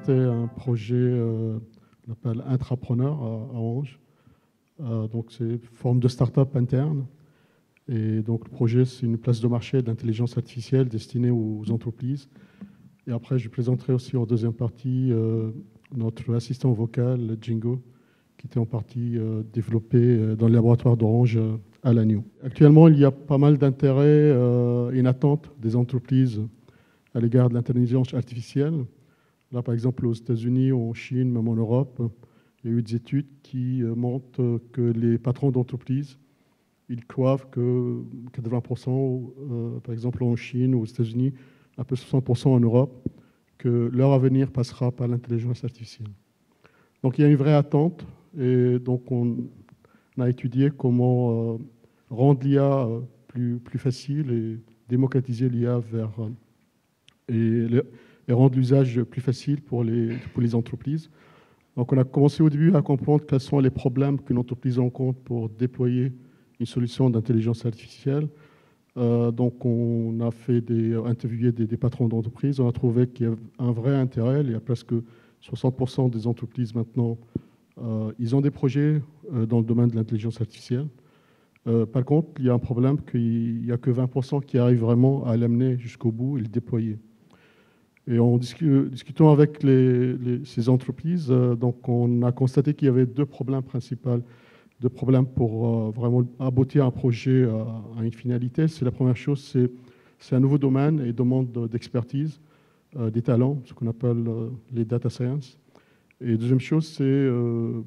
présenté un projet qu'on appelle Intrapreneur à Orange. Donc c'est une forme de start-up interne. Et donc le projet, c'est une place de marché d'intelligence artificielle destinée aux entreprises. Et après, je présenterai aussi en deuxième partie notre assistant vocal, Jingo, qui était en partie développé dans le laboratoire d'Orange à Lannion. Actuellement, il y a pas mal d'intérêt et une attente des entreprises à l'égard de l'intelligence artificielle. Là, par exemple, aux États-Unis, en Chine, même en Europe, il y a eu des études qui montrent que les patrons d'entreprises, ils croient que 80%, par exemple en Chine, aux États-Unis, un peu 60% en Europe, que leur avenir passera par l'intelligence artificielle. Donc il y a une vraie attente, et donc on a étudié comment rendre l'IA plus facile et démocratiser l'IA et rendre l'usage plus facile pour les entreprises. Donc on a commencé au début à comprendre quels sont les problèmes qu'une entreprise rencontre pour déployer une solution d'intelligence artificielle. Donc on a interviewé des patrons d'entreprise. On a trouvé qu'il y a un vrai intérêt. Il y a presque 60% des entreprises maintenant, ils ont des projets dans le domaine de l'intelligence artificielle. Par contre, il y a un problème qu'il n'y a que 20% qui arrivent vraiment à l'amener jusqu'au bout et le déployer. Et en discutant avec ces entreprises, donc on a constaté qu'il y avait deux problèmes principaux. Deux problèmes pour vraiment aboutir un projet à une finalité. C'est la première chose, c'est un nouveau domaine et demande d'expertise, des talents, ce qu'on appelle les data science. Et deuxième chose, c'est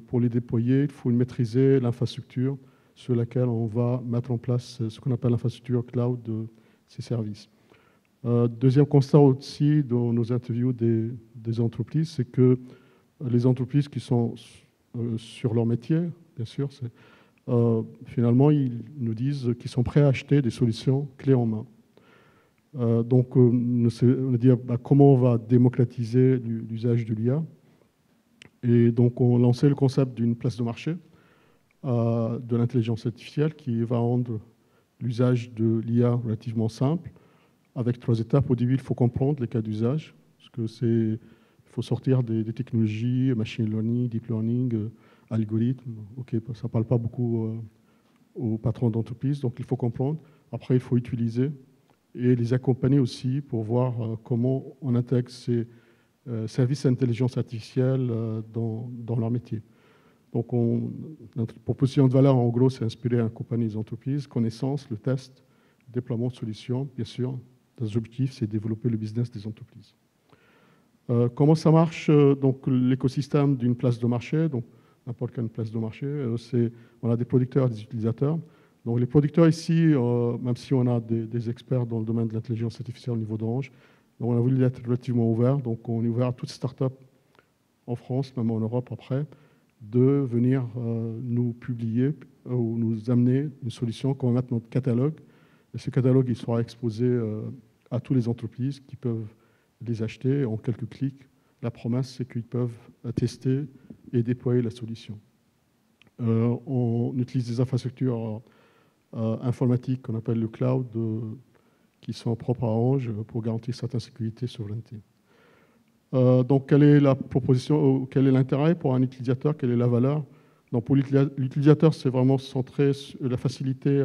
pour les déployer, il faut maîtriser l'infrastructure sur laquelle on va mettre en place ce qu'on appelle l'infrastructure cloud de ces services. Deuxième constat aussi dans nos interviews des entreprises, c'est que les entreprises qui sont sur leur métier, bien sûr, finalement, ils nous disent qu'ils sont prêts à acheter des solutions clés en main. Donc, on a dit comment on va démocratiser l'usage de l'IA. Et donc, on lançait le concept d'une place de marché de l'intelligence artificielle qui va rendre l'usage de l'IA relativement simple, avec 3 étapes. Au début, il faut comprendre les cas d'usage, parce que il faut sortir des technologies, machine learning, deep learning, algorithmes. Ok, ça ne parle pas beaucoup aux patrons d'entreprise, donc il faut comprendre. Après, il faut utiliser et les accompagner aussi pour voir comment on intègre ces services d'intelligence artificielle dans leur métier. Donc, notre proposition de valeur, en gros, c'est inspirer et accompagner les entreprises, connaissance, le test, déploiement de solutions, bien sûr. Nos objectifs, c'est développer le business des entreprises. Comment ça marche donc l'écosystème d'une place de marché, donc n'importe quelle place de marché, on a des producteurs et des utilisateurs. Donc les producteurs ici, même si on a des experts dans le domaine de l'intelligence artificielle au niveau d'Orange, on a voulu être relativement ouvert. Donc on est ouvert à toute start-up en France, même en Europe après, de venir nous publier ou nous amener une solution qu'on va mettre dans notre catalogue. Et ce catalogue, il sera exposé à toutes les entreprises qui peuvent les acheter en quelques clics. La promesse, c'est qu'ils peuvent tester et déployer la solution. On utilise des infrastructures informatiques qu'on appelle le cloud, qui sont propres à Orange pour garantir certaines sécurités et souveraineté. Donc, quelle est la proposition, quel est l'intérêt pour un utilisateur, quelle est la valeur? Donc, pour l'utilisateur, c'est vraiment centré sur la facilité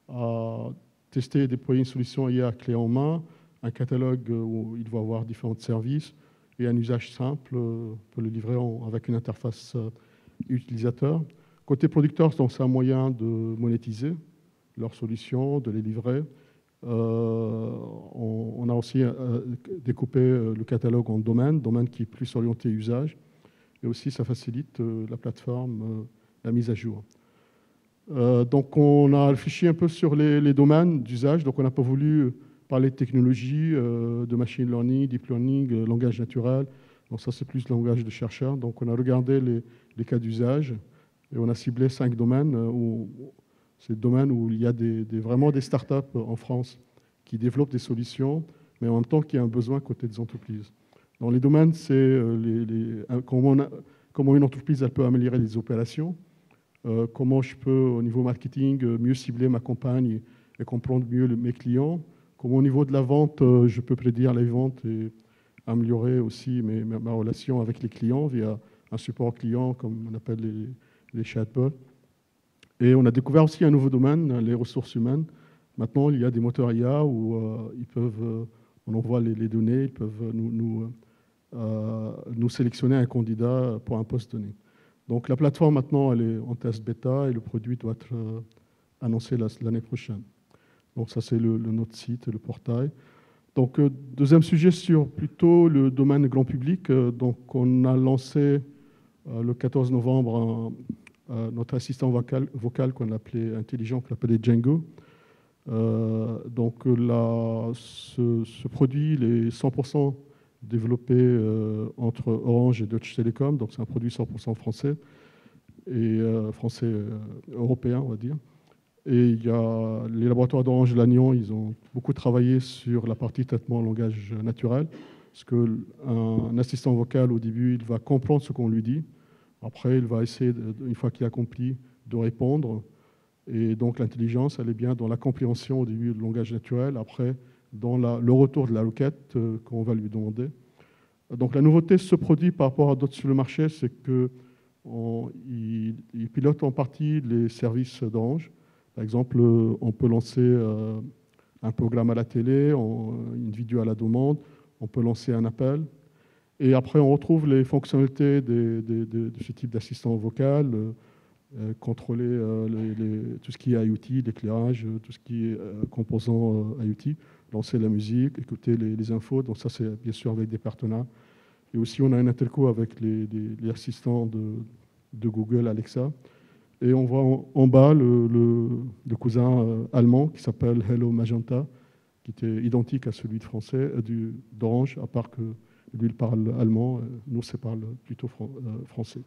à tester et déployer une solution IA clé en main, un catalogue où il va avoir différents services et un usage simple pour le livrer avec une interface utilisateur. Côté producteur, c'est un moyen de monétiser leurs solutions, de les livrer. On a aussi découpé le catalogue en domaine qui est plus orienté usage. Et aussi, ça facilite la plateforme, la mise à jour. Donc, on a réfléchi un peu sur les domaines d'usage. Donc, on n'a pas voulu parler de technologie, de machine learning, deep learning, langage naturel. Donc, ça, c'est plus le langage de chercheurs. Donc, on a regardé les cas d'usage et on a ciblé 5 domaines. C'est le domaine où il y a vraiment des startups en France qui développent des solutions, mais en même temps, qu'il y a un besoin côté des entreprises. Dans les domaines, c'est comment une entreprise elle peut améliorer les opérations. Comment je peux, au niveau marketing, mieux cibler ma campagne et comprendre mieux mes clients. Comment, au niveau de la vente, je peux prédire les ventes et améliorer aussi ma relation avec les clients via un support client, comme on appelle les chatbots. Et on a découvert aussi un nouveau domaine, les ressources humaines. Maintenant, il y a des moteurs IA où on envoie les données, ils peuvent nous sélectionner un candidat pour un poste donné. Donc la plateforme maintenant, elle est en test bêta et le produit doit être annoncé l'année prochaine. Donc ça, c'est notre site, le portail. Donc deuxième sujet sur plutôt le domaine grand public. Donc on a lancé le 14 novembre notre assistant vocal qu'on appelait intelligent, qu'on appelait Django. Donc là, ce produit, il est 100% développé entre Orange et Deutsche Telekom, donc c'est un produit 100% français et français européen, on va dire. Et il y a les laboratoires d'Orange et Lannion, ils ont beaucoup travaillé sur la partie traitement langage naturel, parce qu'un assistant vocal, au début, il va comprendre ce qu'on lui dit. Après, il va essayer, une fois qu'il a compris, de répondre. Et donc l'intelligence, elle est bien dans la compréhension au début du langage naturel, après dans le retour de la requête qu'on va lui demander. Donc la nouveauté de ce produit par rapport à d'autres sur le marché, c'est qu'il pilote en partie les services d'Orange. Par exemple, on peut lancer un programme à la télé, une vidéo à la demande, on peut lancer un appel. Et après, on retrouve les fonctionnalités de ce type d'assistant vocal, contrôler tout ce qui est IoT, l'éclairage, tout ce qui est composant IoT, lancer la musique, écouter les infos. Donc ça, c'est bien sûr avec des partenaires. Et aussi, on a un interco avec les assistants de Google, Alexa. Et on voit en bas le cousin allemand qui s'appelle Hello Magenta, qui était identique à celui d'Orange, à part que lui, il parle allemand, nous, ça parle plutôt français.